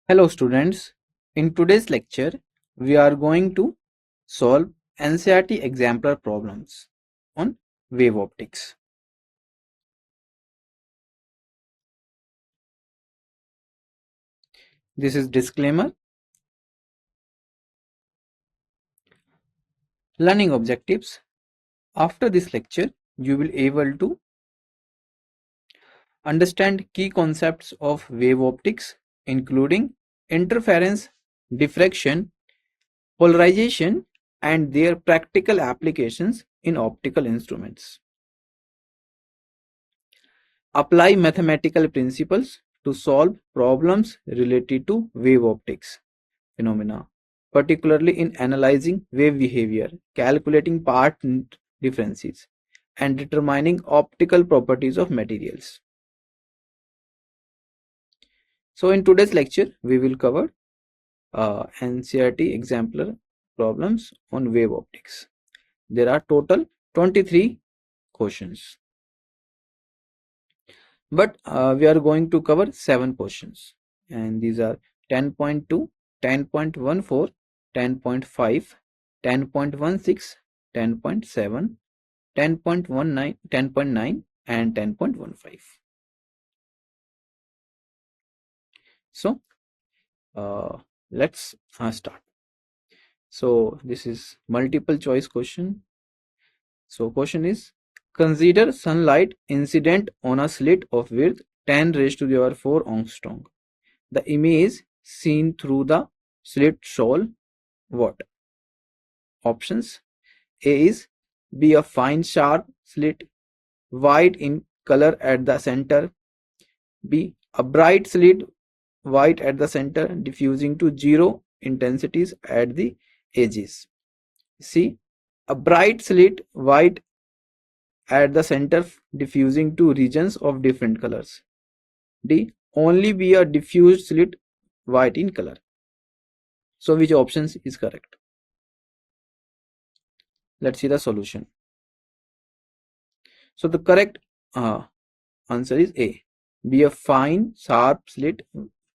Hello students, in today's lecture we are going to solve NCERT exemplar problems on wave optics. This is disclaimer. Learning objectives. After this lecture you will able to understand key concepts of wave optics including interference, diffraction, polarization and their practical applications in optical instruments. Apply mathematical principles to solve problems related to wave optics phenomena, particularly in analyzing wave behavior, calculating path differences, and determining optical properties of materials. So in today's lecture, we will cover NCERT exemplar problems on wave optics. There are total 23 questions. But we are going to cover 7 questions, and these are 10.2, 10.14, 10.5, 10.16, 10.7, 10.19, 10.9 and 10.15. So let's start. So this is multiple choice question. So question is, consider sunlight incident on a slit of width 10 raised to the power 4 angstrom. The image seen through the slit shows what? Options. A is be a fine sharp slit, white in color at the center. B, a bright slit, white at the center, diffusing to zero intensities at the edges. C, a bright slit, white at the center, diffusing to regions of different colors. D, only be a diffused slit, white in color. So which options is correct? Let's see the solution. So the correct answer is A. Be a fine sharp slit,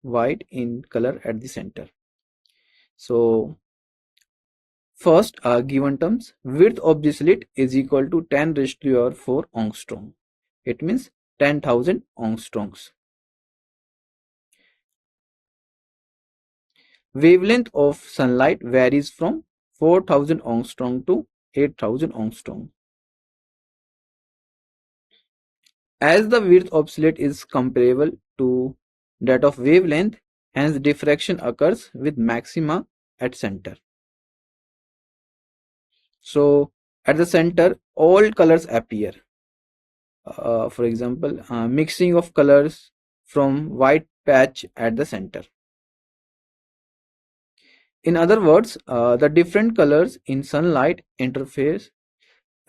white in color at the center. So first given terms, width of the slit is equal to 10 raised to the power 4 angstrom. It means 10,000 angstroms. Wavelength of sunlight varies from 4,000 angstrom to 8,000 angstrom. As the width of slit is comparable to that of wavelength, hence diffraction occurs with maxima at center. So at the center all colors appear. For example, mixing of colors from white patch at the center. In other words, the different colors in sunlight interface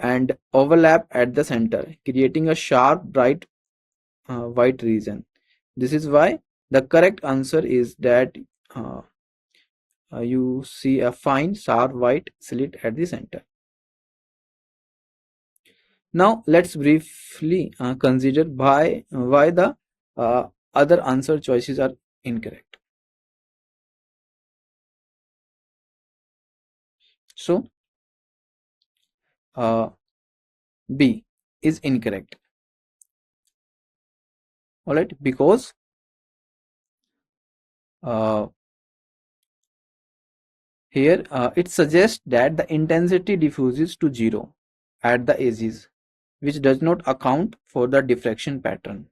and overlap at the center, creating a sharp bright white region. This is why the correct answer is that you see a fine sharp white slit at the center. Now let's briefly consider why the other answer choices are incorrect. So B is incorrect. Alright, because here it suggests that the intensity diffuses to zero at the edges, which does not account for the diffraction pattern.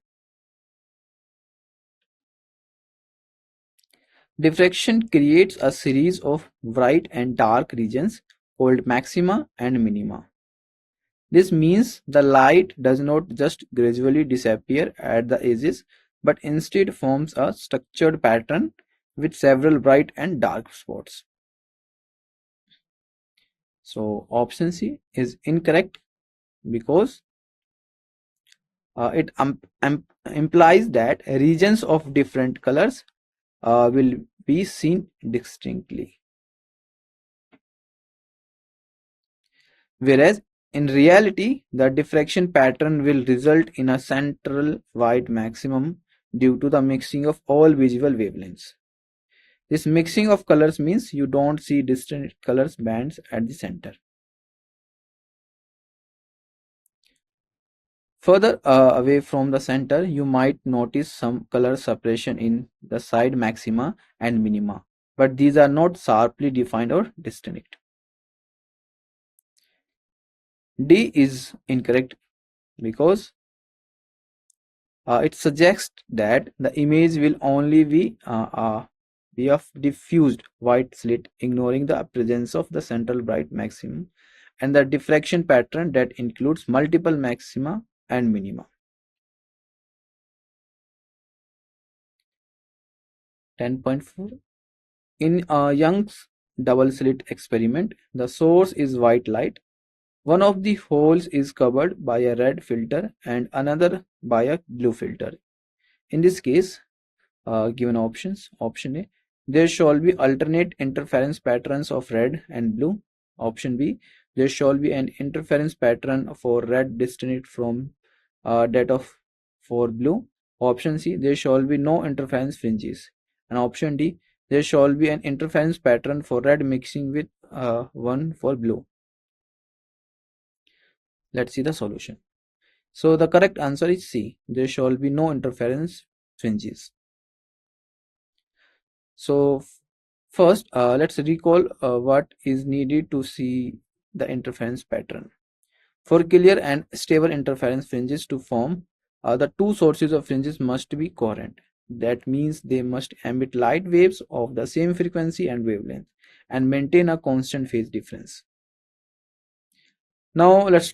Diffraction creates a series of bright and dark regions called maxima and minima. This means the light does not just gradually disappear at the edges, but instead forms a structured pattern with several bright and dark spots. So option C is incorrect because it implies that regions of different colors will be seen distinctly. Whereas in reality, the diffraction pattern will result in a central white maximum due to the mixing of all visible wavelengths. This mixing of colors means you don't see distinct colors bands at the center. Further away from the center, you might notice some color separation in the side maxima and minima, but these are not sharply defined or distinct. D is incorrect because it suggests that the image will only be of diffused white slit, ignoring the presence of the central bright maximum and the diffraction pattern that includes multiple maxima and minima. 10.4. In Young's double slit experiment, the source is white light. One of the holes is covered by a red filter and another by a blue filter. In this case, given options, option A, there shall be alternate interference patterns of red and blue. Option B, there shall be an interference pattern for red distinct from that of for blue. Option C, there shall be no interference fringes. And option D, there shall be an interference pattern for red mixing with one for blue. Let's see the solution. So the correct answer is C, there shall be no interference fringes. So first, let's recall what is needed to see the interference pattern. For clear and stable interference fringes to form, the two sources of fringes must be coherent. That means they must emit light waves of the same frequency and wavelength and maintain a constant phase difference. Now let's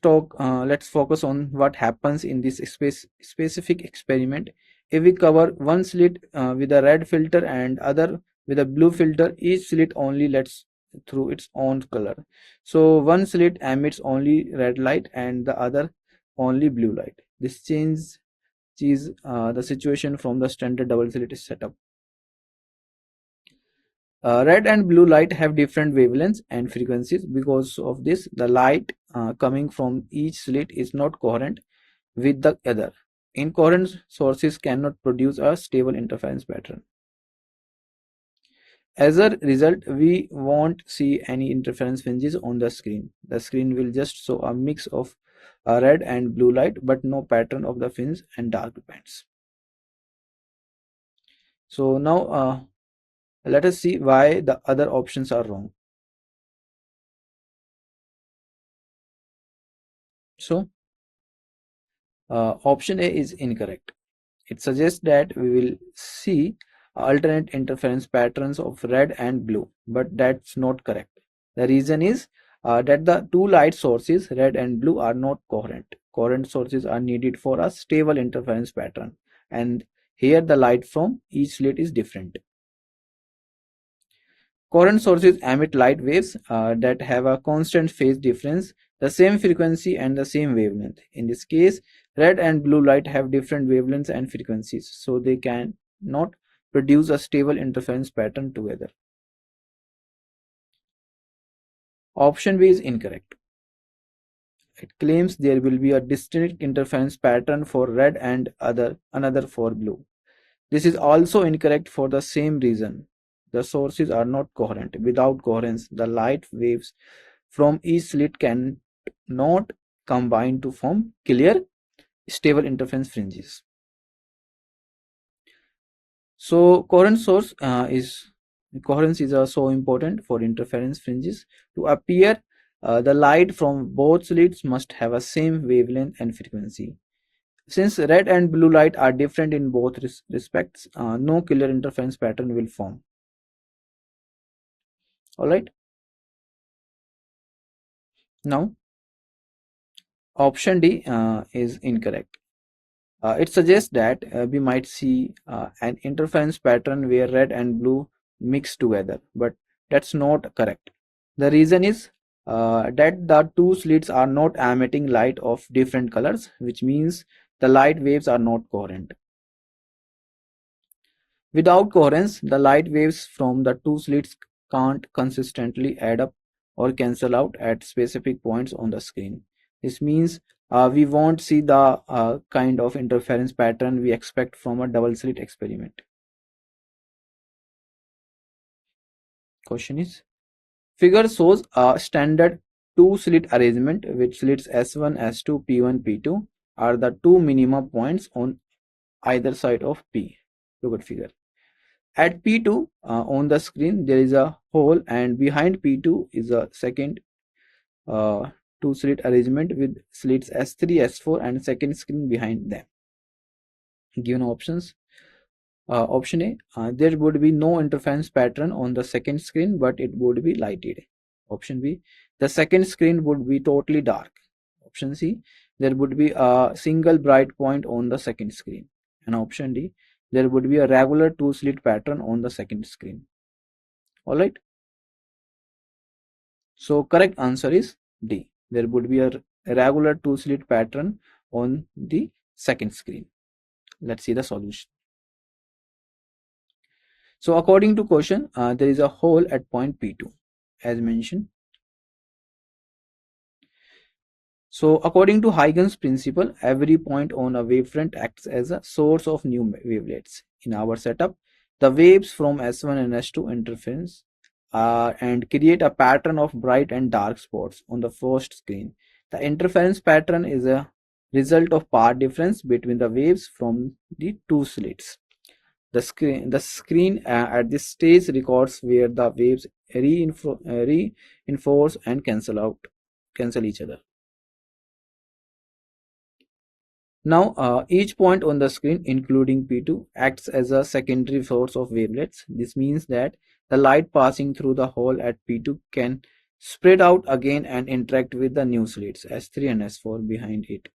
focus on what happens in this specific experiment. If we cover one slit with a red filter and other with a blue filter, each slit only lets through its own color. So one slit emits only red light and the other only blue light. This changes the situation from the standard double slit setup. Red and blue light have different wavelengths and frequencies. Because of this, the light coming from each slit is not coherent with the other. Incoherent sources cannot produce a stable interference pattern. As a result, we won't see any interference fringes on the screen. The screen will just show a mix of red and blue light, but no pattern of the fringe and dark bands. So now let us see why the other options are wrong. So option A is incorrect. It suggests that we will see alternate interference patterns of red and blue, but that's not correct. The reason is that the two light sources, red and blue, are not coherent. Coherent sources are needed for a stable interference pattern, and here the light from each slit is different. Coherent sources emit light waves that have a constant phase difference, the same frequency and the same wavelength. In this case, red and blue light have different wavelengths and frequencies, so they cannot produce a stable interference pattern together. Option B is incorrect. It claims there will be a distinct interference pattern for red and another for blue. This is also incorrect for the same reason. The sources are not coherent. Without coherence, the light waves from each slit cannot combine to form clear, stable interference fringes. So coherence is so important for interference fringes to appear. The light from both slits must have a same wavelength and frequency. Since red and blue light are different in both respects, no clear interference pattern will form. Alright. Now, option D is incorrect. It suggests that we might see an interference pattern where red and blue mix together, but that's not correct. The reason is that the two slits are not emitting light of different colors, which means the light waves are not coherent. Without coherence, the light waves from the two slits can't consistently add up or cancel out at specific points on the screen. This means we won't see the kind of interference pattern we expect from a double slit experiment. Question is, figure shows a standard two-slit arrangement with slits S1, S2, P1, P2 are the two minimum points on either side of P. Look at figure. At P2 on the screen there is a hole, and behind P2 is a second two-slit arrangement with slits S3, S4 and second screen behind them. Given options. Option A, there would be no interference pattern on the second screen, but it would be lighted. Option B, the second screen would be totally dark. Option C, there would be a single bright point on the second screen. And option D, there would be a regular two-slit pattern on the second screen. Alright. So correct answer is D. There would be a regular two-slit pattern on the second screen. Let's see the solution. So according to question, there is a hole at point P2 as mentioned. So according to Huygens principle, every point on a wavefront acts as a source of new wavelets. In our setup, the waves from S1 and S2 interference and create a pattern of bright and dark spots on the first screen. The interference pattern is a result of path difference between the waves from the two slits. The screen at this stage records where the waves reinforce and cancel each other. Now each point on the screen, including P2, acts as a secondary source of wavelets. This means that the light passing through the hole at P2 can spread out again and interact with the new slits S3 and S4 behind it.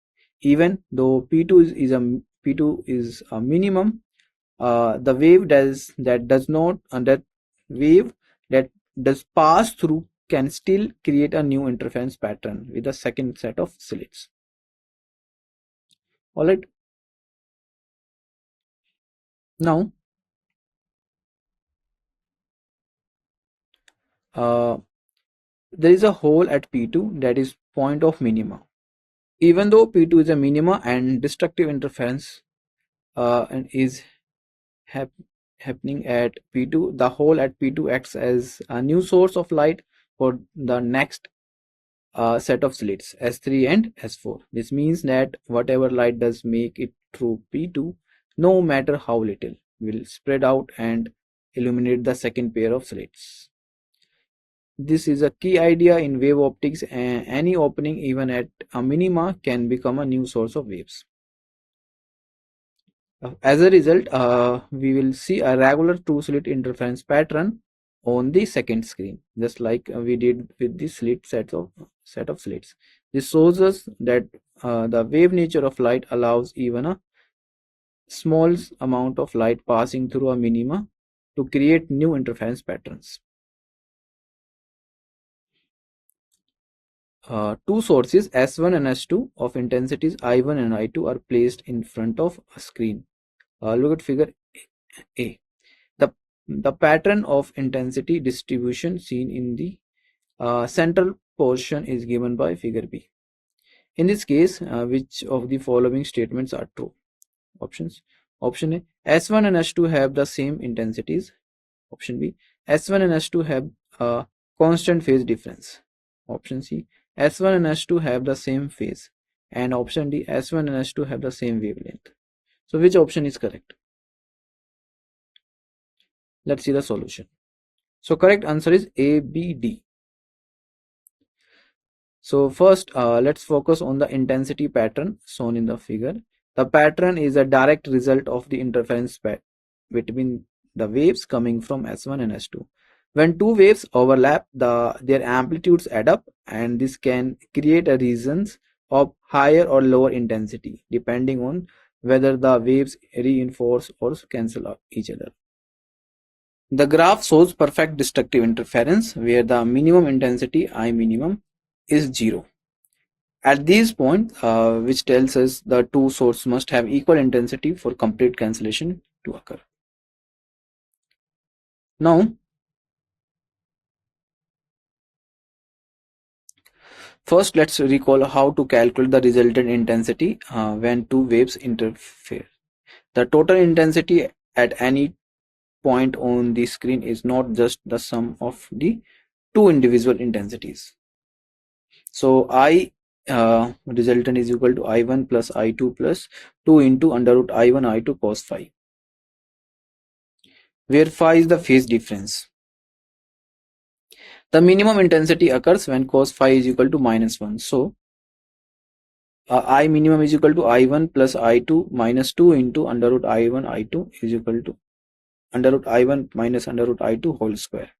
Even though P2 is a minimum, the wave that does pass through can still create a new interference pattern with a second set of slits. Alright. Now there is a hole at P2 that is point of minima. Even though P2 is a minima and destructive interference and is happening at P2, the hole at P2 acts as a new source of light for the next set of slits S3 and S4. This means that whatever light does make it through P2, no matter how little, will spread out and illuminate the second pair of slits. This is a key idea in wave optics, and any opening even at a minima can become a new source of waves. As a result, we will see a regular two-slit interference pattern on the second screen, just like we did with the set of slits. This shows us that the wave nature of light allows even a small amount of light passing through a minima to create new interference patterns. Two sources S1 and S2 of intensities I1 and I2 are placed in front of a screen. Look at figure A. The pattern of intensity distribution seen in the central portion is given by figure B. In this case, which of the following statements are true? Options. Option A, S1 and S2 have the same intensities. Option B, S1 and S2 have a constant phase difference. Option C, S1 and S2 have the same phase. And option D, S1 and S2 have the same wavelength. So which option is correct? Let's see the solution. So correct answer is A, B, D. So first let's focus on the intensity pattern shown in the figure. The pattern is a direct result of the interference between the waves coming from S1 and S2. When two waves overlap, their amplitudes add up, and this can create a regions of higher or lower intensity depending on whether the waves reinforce or cancel out each other. The graph shows perfect destructive interference where the minimum intensity I minimum is 0. At this point, which tells us the two sources must have equal intensity for complete cancellation to occur. Now, first let's recall how to calculate the resultant intensity when two waves interfere. The total intensity at any point on the screen is not just the sum of the two individual intensities. So I resultant is equal to I1 plus I2 plus 2 into under root I1 I2 cos phi, where phi is the phase difference. The minimum intensity occurs when cos phi is equal to -1. So I minimum is equal to I1 plus I2 minus 2 into under root I1 I2 is equal to under root I1 minus under root I2 whole square.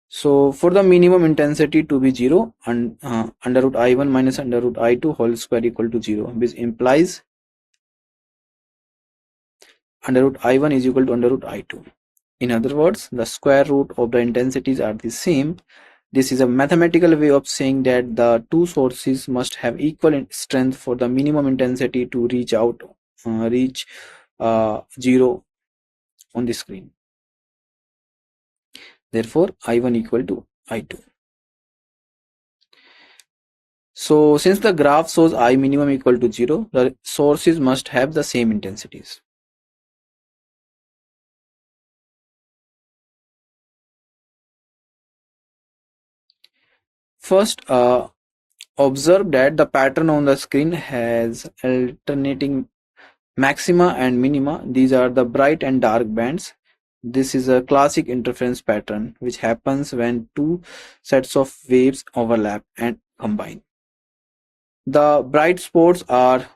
So for the minimum intensity to be 0, and under root I1 minus under root I2 whole square equal to 0, which implies under root I1 is equal to under root I2. In other words, the square root of the intensities are the same. This is a mathematical way of saying that the two sources must have equal strength for the minimum intensity to reach 0 on the screen. Therefore, I1 equal to I2. So since the graph shows I minimum equal to 0, the sources must have the same intensities. First, observe that the pattern on the screen has alternating maxima and minima. These are the bright and dark bands. This is a classic interference pattern which happens when two sets of waves overlap and combine. The bright spots are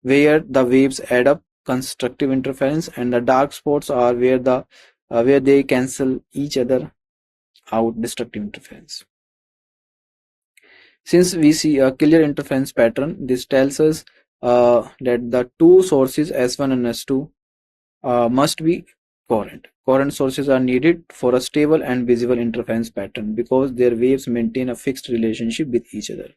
where the waves add up constructive interference, and the dark spots are where they cancel each other out destructive interference. Since we see a clear interference pattern, this tells us that the two sources S1 and S2 must be coherent. Coherent sources are needed for a stable and visible interference pattern because their waves maintain a fixed relationship with each other.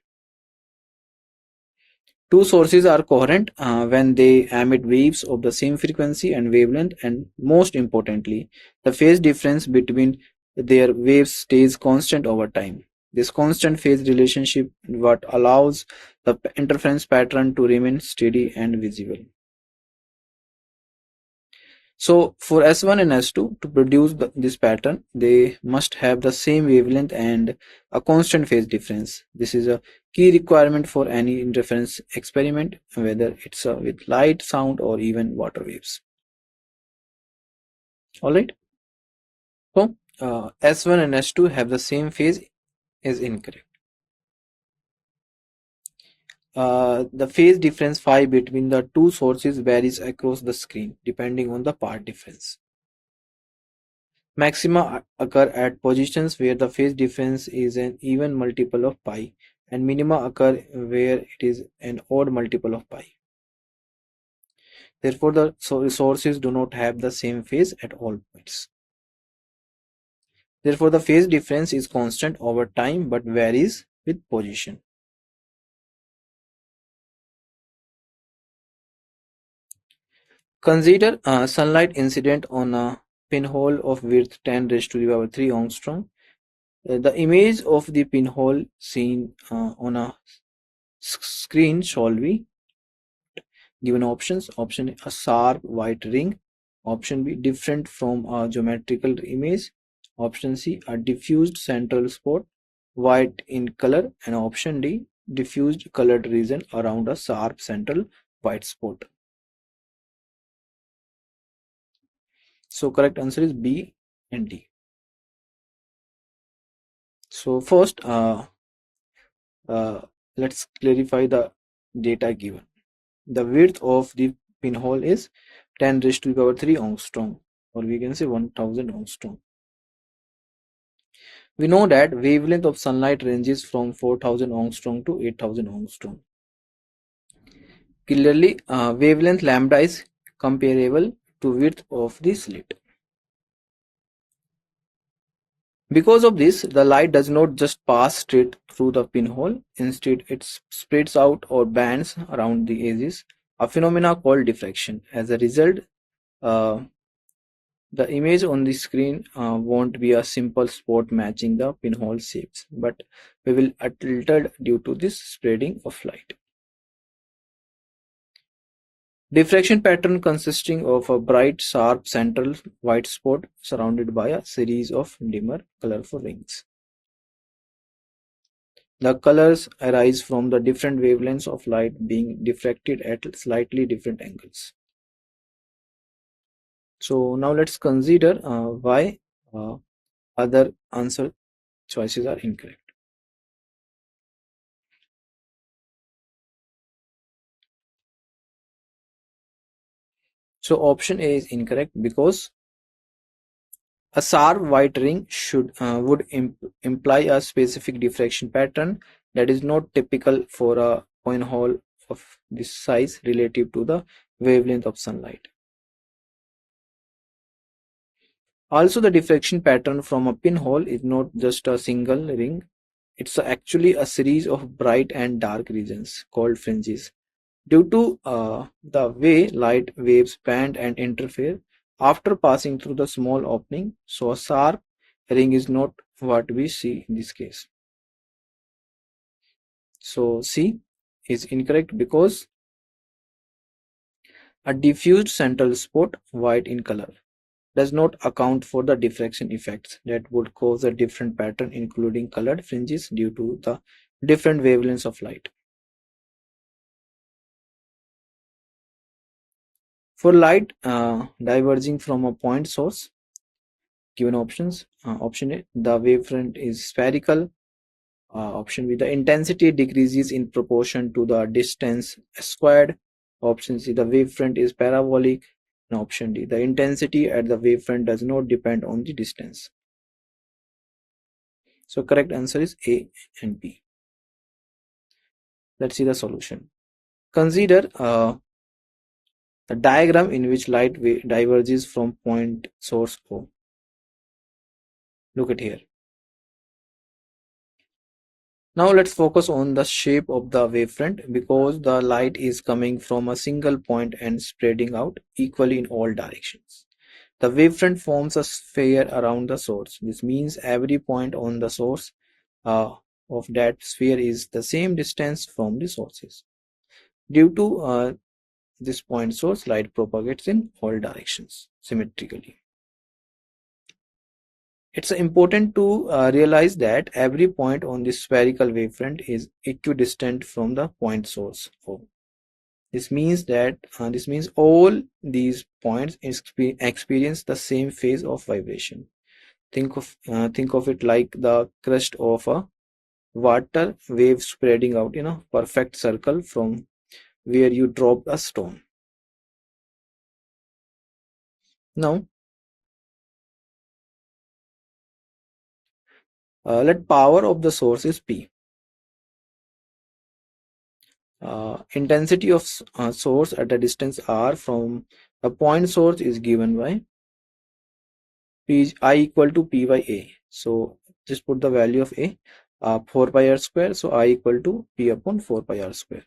Two sources are coherent when they emit waves of the same frequency and wavelength, and most importantly, the phase difference between their waves stays constant over time. This constant phase relationship is what allows the interference pattern to remain steady and visible. So for S1 and S2 to produce this pattern, they must have the same wavelength and a constant phase difference. This is a key requirement for any interference experiment, whether it's with light, sound, or even water waves. Alright, so S1 and S2 have the same phase is incorrect. The phase difference phi between the two sources varies across the screen depending on the path difference. Maxima occur at positions where the phase difference is an even multiple of pi, and minima occur where it is an odd multiple of pi. Therefore, the sources do not have the same phase at all points. Therefore, the phase difference is constant over time but varies with position. Consider a sunlight incident on a pinhole of width 10 raised to the power 3 angstrom. The image of the pinhole seen on a screen shall be given options. Option A, a sharp white ring. Option B, different from a geometrical image. Option C, a diffused central spot, white in color. And option D, diffused colored region around a sharp central white spot. So correct answer is B and D. So first, let's clarify the data given. The width of the pinhole is 10 raised to the power 3 angstrom, or we can say 1000 angstrom. We know that wavelength of sunlight ranges from 4000 angstrom to 8000 angstrom. Clearly, wavelength lambda is comparable to width of the slit. Because of this, the light does not just pass straight through the pinhole. Instead, it spreads out or bands around the edges, a phenomena called diffraction. As a result, The image on the screen won't be a simple spot matching the pinhole shapes, but we will tilted due to this spreading of light. Diffraction pattern consisting of a bright, sharp central white spot surrounded by a series of dimmer, colorful rings. The colors arise from the different wavelengths of light being diffracted at slightly different angles. So now let's consider why other answer choices are incorrect. So option A is incorrect because a sharp white ring would imply a specific diffraction pattern that is not typical for a pinhole of this size relative to the wavelength of sunlight. Also, the diffraction pattern from a pinhole is not just a single ring, it's actually a series of bright and dark regions called fringes. Due to the way light waves bend and interfere after passing through the small opening, so a sharp ring is not what we see in this case. So C is incorrect because a diffused central spot, white in color, does not account for the diffraction effects that would cause a different pattern, including colored fringes due to the different wavelengths of light. For light diverging from a point source, given options, option A, the wavefront is spherical. Option B, the intensity decreases in proportion to the distance squared. Option C, the wavefront is parabolic. And option D, the intensity at the wavefront does not depend on the distance. So correct answer is A and B. Let's see the solution. Consider a diagram in which light diverges from point source O. Look at here. Now let's focus on the shape of the wavefront because the light is coming from a single point and spreading out equally in all directions. The wavefront forms a sphere around the source. This means every point on the source of that sphere is the same distance from the sources. Due to this point source, light propagates in all directions symmetrically. It's important to realize that every point on this spherical wavefront is equidistant from the point source O. This means all these points experience the same phase of vibration. Think of it like the crest of a water wave spreading out in a perfect circle from where you dropped a stone. Now, let power of the source is P. Intensity of source at a distance r from a point source is given by I equal to P by A. So just put the value of A, 4 pi r square. So I equal to P upon 4 pi r square,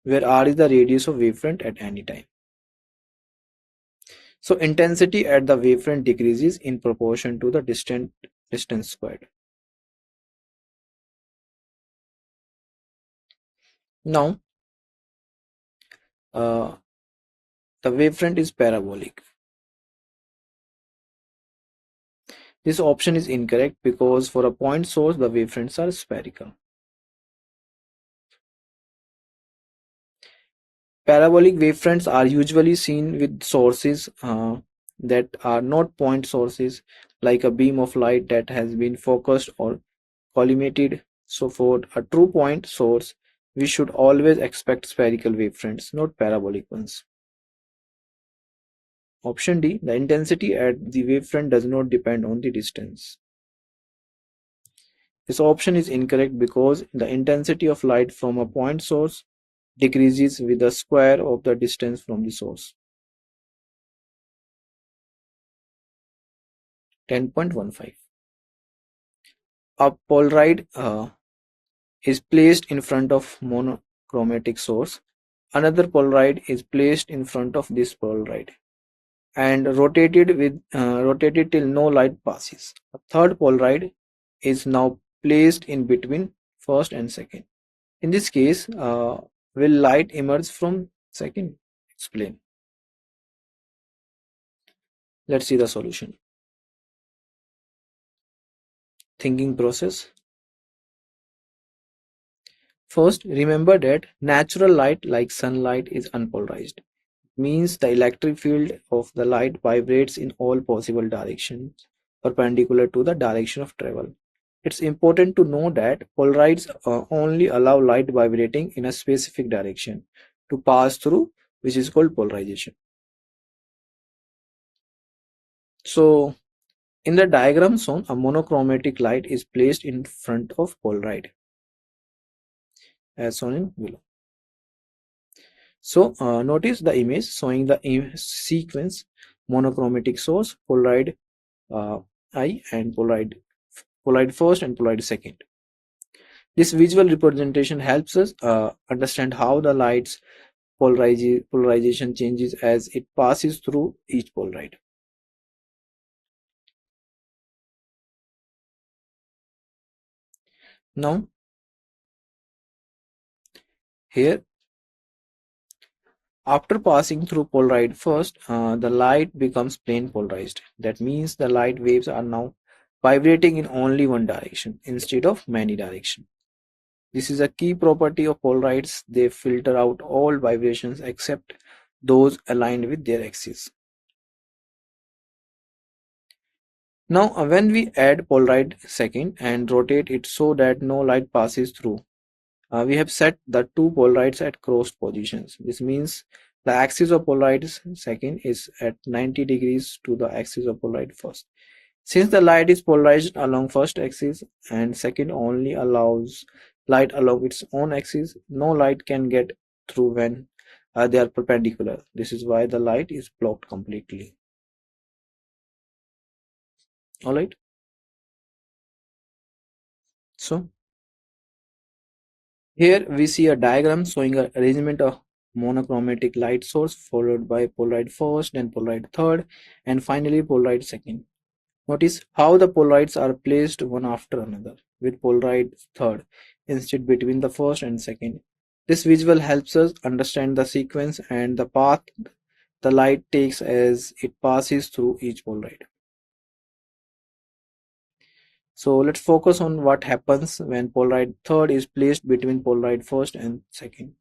where r is the radius of wavefront at any time. So intensity at the wavefront decreases in proportion to the distance squared. Now, the wavefront is parabolic. This option is incorrect because for a point source, the wavefronts are spherical. Parabolic wavefronts are usually seen with sources that are not point sources, like a beam of light that has been focused or collimated. So for a true point source, we should always expect spherical wavefronts, not parabolic ones. Option D, the intensity at the wavefront does not depend on the distance. This option is incorrect because the intensity of light from a point source decreases with the square of the distance from the source. 10.15. A Polaroid is placed in front of monochromatic source. Another Polaroid is placed in front of this Polaroid. and rotated till no light passes. A third polaroid is now placed in between first and second. In this case, will light emerge from second? Explain. Let's see the solution. Thinking process. First, remember that natural light like sunlight is unpolarized. Means the electric field of the light vibrates in all possible directions perpendicular to the direction of travel. It's important to know that polarides only allow light vibrating in a specific direction to pass through, which is called polarization. So, in the diagram shown, a monochromatic light is placed in front of polaroid, as shown in below. So, notice the image showing the sequence monochromatic source, polaroid I, and polaroid first and polaroid second. This visual representation helps us understand how the light's polarization changes as it passes through each polaroid. Now, here, after passing through polaroid first, the light becomes plane polarized. That means the light waves are now vibrating in only one direction instead of many directions. This is a key property of polarides. They filter out all vibrations except those aligned with their axis. Now, when we add polaroid second and rotate it so that no light passes through, we have set the two polarides at crossed positions. This means the axis of polaroid second is at 90 degrees to the axis of polaroid first. Since the light is polarized along first axis and second only allows light along its own axis, no light can get through when they are perpendicular. This is why the light is blocked completely. Alright. So here we see a diagram showing an arrangement of monochromatic light source followed by polaroid first, then polaroid third, and finally polaroid second. Notice how the polarides are placed one after another, with polaroid third instead between the first and second. This visual helps us understand the sequence and the path the light takes as it passes through each polaroid. So let's focus on what happens when polaroid third is placed between polaroid first and second.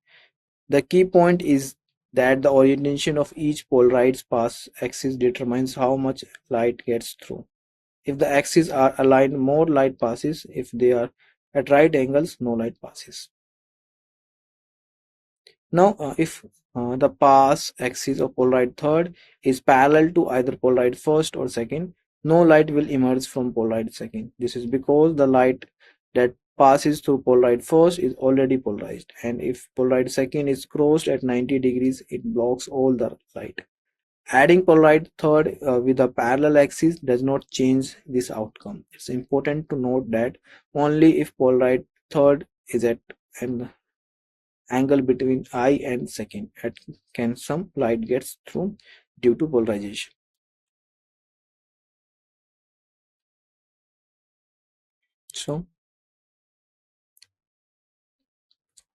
The key point is that the orientation of each polaroid's path axis determines how much light gets through. If the axes are aligned, more light passes. If they are at right angles, no light passes. Now, if the pass axis of polaroid third is parallel to either polaroid first or second, no light will emerge from polaroid second. This is because the light that passes through polaroid first is already polarized, and if polaroid second is crossed at 90 degrees, it blocks all the light. Adding polaroid third with a parallel axis does not change this outcome. It's important to note that only if polaroid third is at an angle between I and second can some light gets through due to polarization. So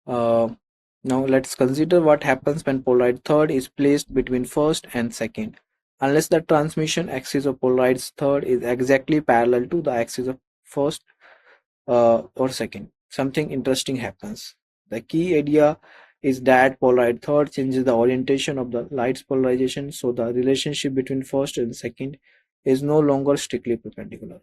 uh, now let's consider what happens when polaroid third is placed between first and second. Unless the transmission axis of polaroid third is exactly parallel to the axis of first or second, something interesting happens. The key idea is that polaroid third changes the orientation of the light's polarization, so the relationship between first and second is no longer strictly perpendicular.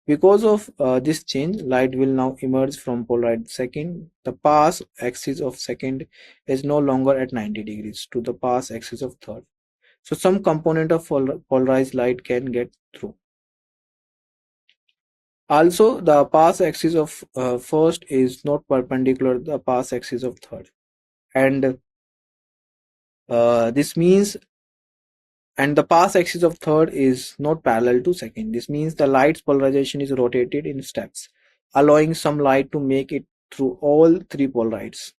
Because of this change, light will now emerge from polaroid second. The pass axis of second is no longer at 90 degrees to the pass axis of third. So some component of polarized light can get through. Also, the pass axis of first is not perpendicular to the pass axis of third, and this means and the pass axis of third is not parallel to second. This means the light's polarization is rotated in steps, allowing some light to make it through all three polarides.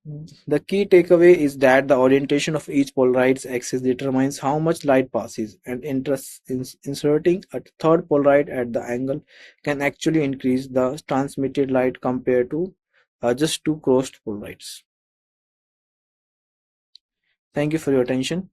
The key takeaway is that the orientation of each polarized axis determines how much light passes, and inserting a third polarized at the angle can actually increase the transmitted light compared to just two crossed polarites. Thank you for your attention.